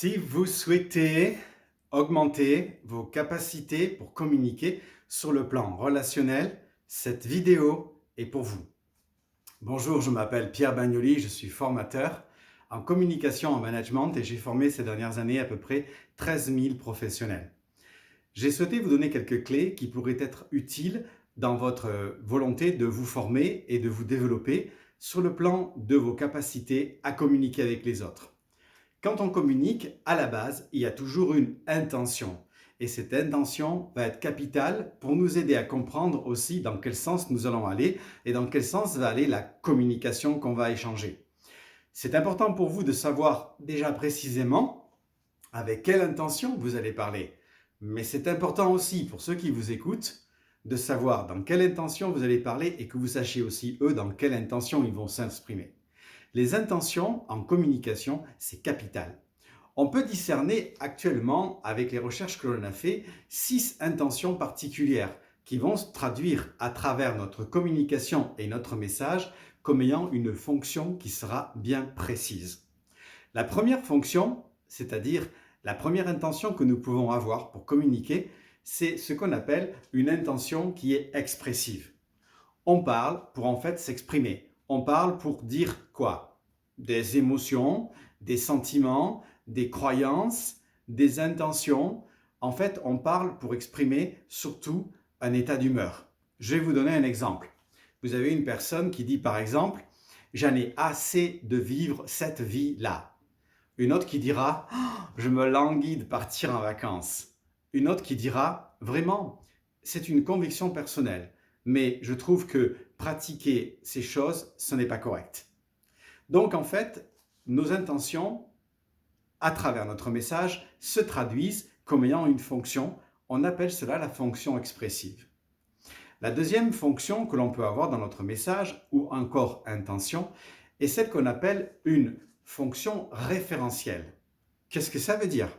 Si vous souhaitez augmenter vos capacités pour communiquer sur le plan relationnel, cette vidéo est pour vous. Bonjour, je m'appelle Pierre Bagnoli, je suis formateur en communication en management et j'ai formé ces dernières années à peu près 13 000 professionnels. J'ai souhaité vous donner quelques clés qui pourraient être utiles dans votre volonté de vous former et de vous développer sur le plan de vos capacités à communiquer avec les autres. Quand on communique, à la base, il y a toujours une intention. Et cette intention va être capitale pour nous aider à comprendre aussi dans quel sens nous allons aller et dans quel sens va aller la communication qu'on va échanger. C'est important pour vous de savoir déjà précisément avec quelle intention vous allez parler. Mais c'est important aussi pour ceux qui vous écoutent de savoir dans quelle intention vous allez parler et que vous sachiez aussi eux dans quelle intention ils vont s'exprimer. Les intentions en communication, c'est capital. On peut discerner actuellement, avec les recherches que l'on a fait, 6 intentions particulières qui vont se traduire à travers notre communication et notre message comme ayant une fonction qui sera bien précise. La première fonction, c'est-à-dire la première intention que nous pouvons avoir pour communiquer, c'est ce qu'on appelle une intention qui est expressive. On parle pour en fait s'exprimer. On parle pour dire quoi? Des émotions, des sentiments, des croyances, des intentions. En fait, on parle pour exprimer surtout un état d'humeur. Je vais vous donner un exemple. Vous avez une personne qui dit par exemple « J'en ai assez de vivre cette vie-là ». Une autre qui dira oh, « Je me languis de partir en vacances ». Une autre qui dira « Vraiment, c'est une conviction personnelle, mais je trouve que pratiquer ces choses, ce n'est pas correct ». Donc en fait, nos intentions, à travers notre message, se traduisent comme ayant une fonction. On appelle cela la fonction expressive. La deuxième fonction que l'on peut avoir dans notre message, ou encore intention, est celle qu'on appelle une fonction référentielle. Qu'est-ce que ça veut dire?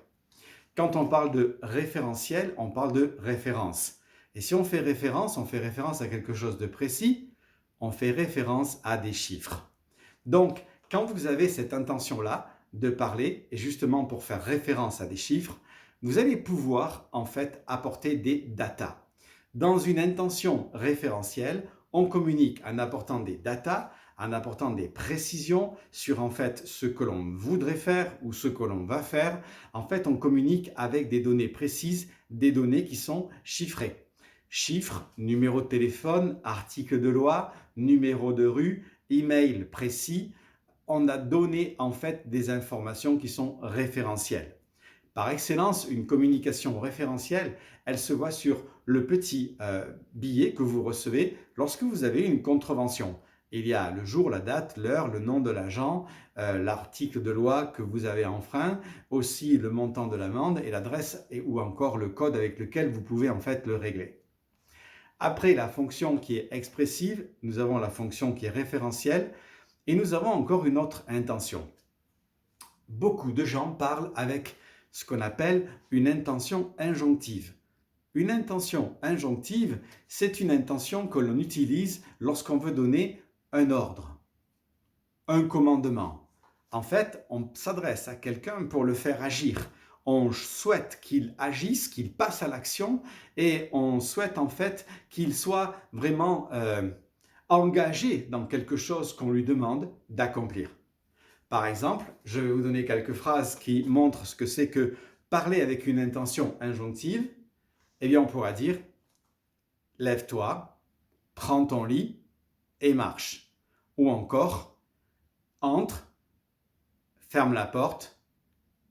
Quand on parle de référentiel, on parle de référence. Et si on fait référence à quelque chose de précis, on fait référence à des chiffres. Donc, quand vous avez cette intention-là de parler, et justement pour faire référence à des chiffres, vous allez pouvoir en fait apporter des datas. Dans une intention référentielle, on communique en apportant des datas, en apportant des précisions sur en fait ce que l'on voudrait faire ou ce que l'on va faire. En fait, on communique avec des données précises, des données qui sont chiffrées. Chiffres, numéro de téléphone, article de loi, numéro de rue, email précis. On a donné en fait des informations qui sont référentielles. Par excellence, une communication référentielle, elle se voit sur le petit billet que vous recevez lorsque vous avez une contravention. Il y a le jour, la date, l'heure, le nom de l'agent, l'article de loi que vous avez enfreint, aussi le montant de l'amende et l'adresse ou encore le code avec lequel vous pouvez en fait le régler. Après la fonction qui est expressive, nous avons la fonction qui est référentielle et nous avons encore une autre intention. Beaucoup de gens parlent avec ce qu'on appelle une intention injonctive. Une intention injonctive, c'est une intention que l'on utilise lorsqu'on veut donner un ordre, un commandement. En fait, on s'adresse à quelqu'un pour le faire agir. On souhaite qu'il agisse, qu'il passe à l'action et on souhaite en fait qu'il soit vraiment engagé dans quelque chose qu'on lui demande d'accomplir. Par exemple, je vais vous donner quelques phrases qui montrent ce que c'est que parler avec une intention injonctive. Eh bien, on pourra dire « Lève-toi, prends ton lit et marche ». Ou encore « Entre, ferme la porte,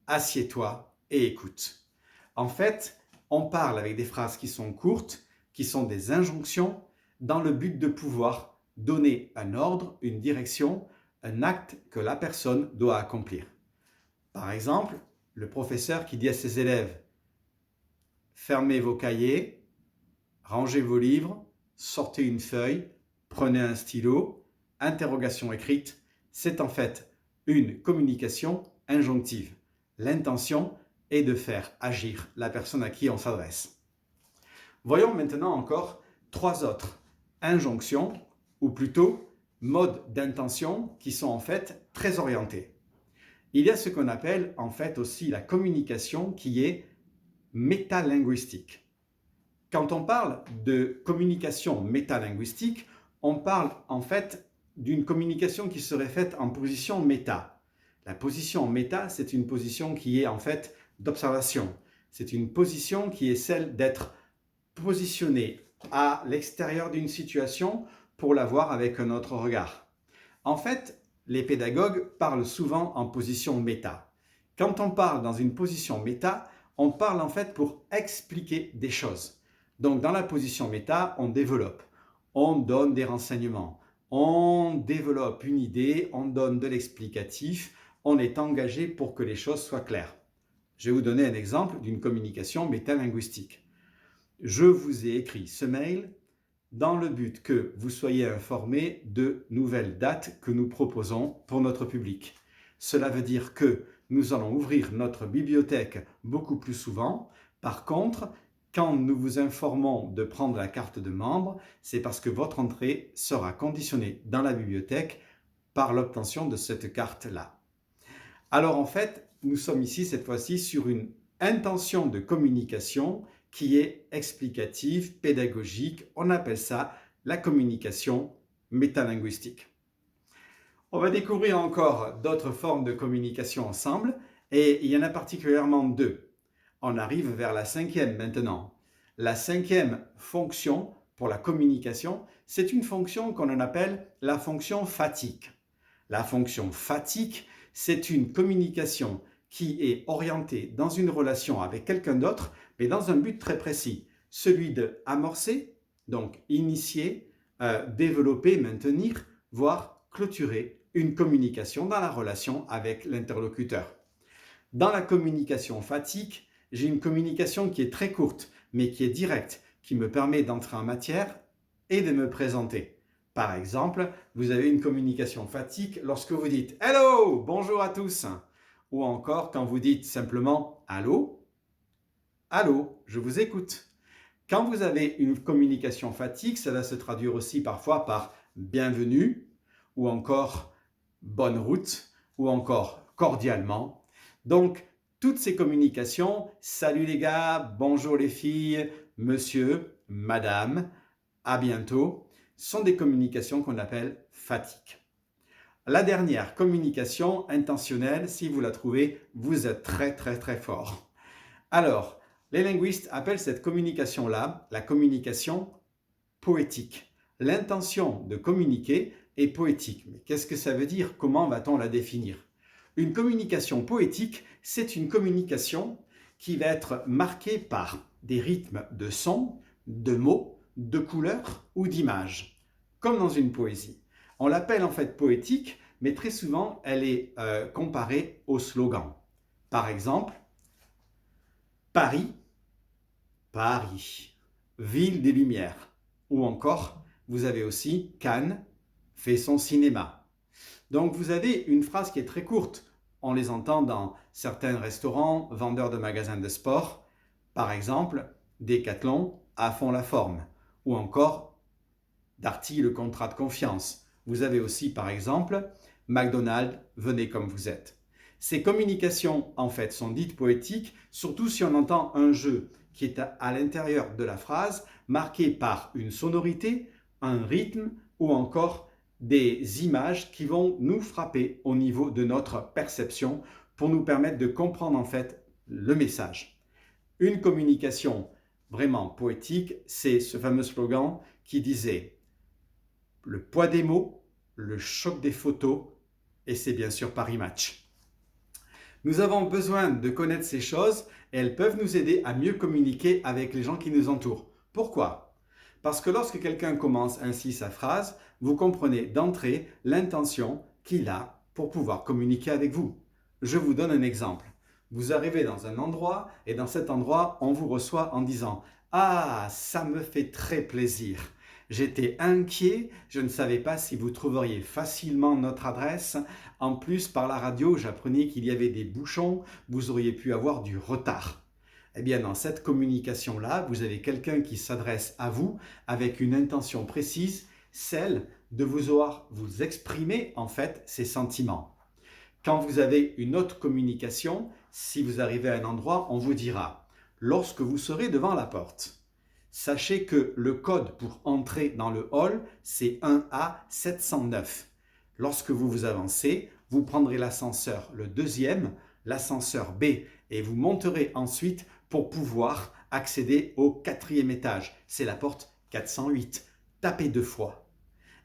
assieds-toi et écoute ». En fait, on parle avec des phrases qui sont courtes, qui sont des injonctions, dans le but de pouvoir donner un ordre, une direction, un acte que la personne doit accomplir. Par exemple, le professeur qui dit à ses élèves « Fermez vos cahiers, rangez vos livres, sortez une feuille, prenez un stylo, interrogation écrite », c'est en fait une communication injonctive. L'intention est de faire agir la personne à qui on s'adresse. Voyons maintenant encore 3 autres injonctions, ou plutôt modes d'intention qui sont en fait très orientés. Il y a ce qu'on appelle en fait aussi la communication qui est métalinguistique. Quand on parle de communication métalinguistique, on parle en fait d'une communication qui serait faite en position méta. La position méta, c'est une position qui est en fait d'observation. C'est une position qui est celle d'être positionné à l'extérieur d'une situation pour la voir avec un autre regard. En fait, les pédagogues parlent souvent en position méta. Quand on parle dans une position méta, on parle en fait pour expliquer des choses. Donc dans la position méta, on développe, on donne des renseignements, on développe une idée, on donne de l'explicatif, on est engagé pour que les choses soient claires. Je vais vous donner un exemple d'une communication métalinguistique. Je vous ai écrit ce mail dans le but que vous soyez informés de nouvelles dates que nous proposons pour notre public. Cela veut dire que nous allons ouvrir notre bibliothèque beaucoup plus souvent. Par contre, quand nous vous informons de prendre la carte de membre, c'est parce que votre entrée sera conditionnée dans la bibliothèque par l'obtention de cette carte-là. Alors en fait, nous sommes ici cette fois-ci sur une intention de communication qui est explicative, pédagogique. On appelle ça la communication métalinguistique. On va découvrir encore d'autres formes de communication ensemble et il y en a particulièrement deux. On arrive vers la cinquième maintenant. La cinquième fonction pour la communication, c'est une fonction qu'on appelle la fonction fatigue. La fonction fatigue, c'est une communication qui est orientée dans une relation avec quelqu'un d'autre, mais dans un but très précis, celui de amorcer, donc initier, développer, maintenir, voire clôturer une communication dans la relation avec l'interlocuteur. Dans la communication fatigue, j'ai une communication qui est très courte, mais qui est directe, qui me permet d'entrer en matière et de me présenter. Par exemple, vous avez une communication fatigue lorsque vous dites « Hello, bonjour à tous » ou encore quand vous dites simplement « Allô, allô, je vous écoute ». Quand vous avez une communication fatigue, ça va se traduire aussi parfois par « bienvenue » ou encore « bonne route » ou encore « cordialement ». Donc, toutes ces communications « Salut les gars, bonjour les filles, monsieur, madame, à bientôt » sont des communications qu'on appelle fatigue. La dernière, communication intentionnelle, si vous la trouvez, vous êtes très fort. Alors, les linguistes appellent cette communication-là la communication poétique. L'intention de communiquer est poétique. Mais qu'est-ce que ça veut dire? Comment va-t-on la définir? Une communication poétique, c'est une communication qui va être marquée par des rythmes de sons, de mots, de couleurs ou d'images, comme dans une poésie. On l'appelle en fait poétique, mais très souvent, elle est comparée au slogan. Par exemple, Paris, Paris, ville des Lumières. Ou encore, vous avez aussi Cannes fait son cinéma. Donc vous avez une phrase qui est très courte. On les entend dans certains restaurants, vendeurs de magasins de sport. Par exemple, Decathlon à fond la forme. Ou encore, Darty le contrat de confiance. Vous avez aussi par exemple, McDonald's, venez comme vous êtes. Ces communications en fait sont dites poétiques, surtout si on entend un jeu qui est à l'intérieur de la phrase, marqué par une sonorité, un rythme ou encore des images qui vont nous frapper au niveau de notre perception pour nous permettre de comprendre en fait le message. Une communication vraiment poétique, c'est ce fameux slogan qui disait « Le poids des mots, le choc des photos et c'est bien sûr Paris Match ». Nous avons besoin de connaître ces choses et elles peuvent nous aider à mieux communiquer avec les gens qui nous entourent. Pourquoi? Parce que lorsque quelqu'un commence ainsi sa phrase, vous comprenez d'entrée l'intention qu'il a pour pouvoir communiquer avec vous. Je vous donne un exemple. Vous arrivez dans un endroit et dans cet endroit, on vous reçoit en disant « Ah, ça me fait très plaisir ». J'étais inquiet, je ne savais pas si vous trouveriez facilement notre adresse. En plus, par la radio, j'apprenais qu'il y avait des bouchons, vous auriez pu avoir du retard. Eh bien, dans cette communication-là, vous avez quelqu'un qui s'adresse à vous avec une intention précise, celle de vous exprimer en fait ses sentiments. Quand vous avez une autre communication, si vous arrivez à un endroit, on vous dira « Lorsque vous serez devant la porte, sachez que le code pour entrer dans le hall, c'est 1A709. Lorsque vous vous avancez, vous prendrez l'ascenseur, le deuxième, l'ascenseur B, et vous monterez ensuite pour pouvoir accéder au 4e étage. C'est la porte 408. Tapez 2 fois. »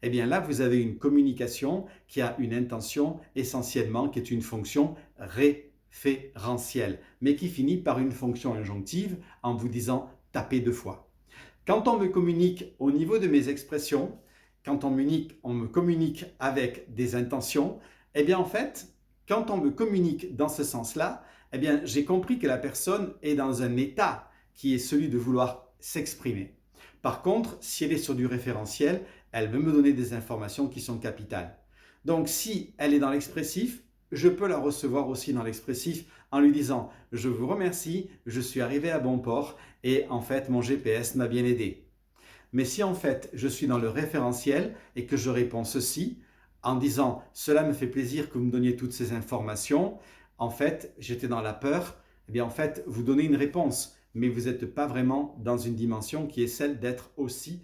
Eh bien là, vous avez une communication qui a une intention essentiellement, qui est une fonction référentielle, mais qui finit par une fonction injonctive en vous disant « tapez 2 fois ». Quand on me communique au niveau de mes expressions, quand on me communique avec des intentions, eh bien en fait, quand on me communique dans ce sens-là, eh bien j'ai compris que la personne est dans un état qui est celui de vouloir s'exprimer. Par contre, si elle est sur du référentiel, elle veut me donner des informations qui sont capitales. Donc si elle est dans l'expressif, je peux la recevoir aussi dans l'expressif en lui disant « Je vous remercie, je suis arrivé à bon port et en fait mon GPS m'a bien aidé ». Mais si en fait je suis dans le référentiel et que je réponds ceci en disant « Cela me fait plaisir que vous me donniez toutes ces informations », en fait j'étais dans la peur, eh bien en fait vous donnez une réponse, mais vous n'êtes pas vraiment dans une dimension qui est celle d'être aussi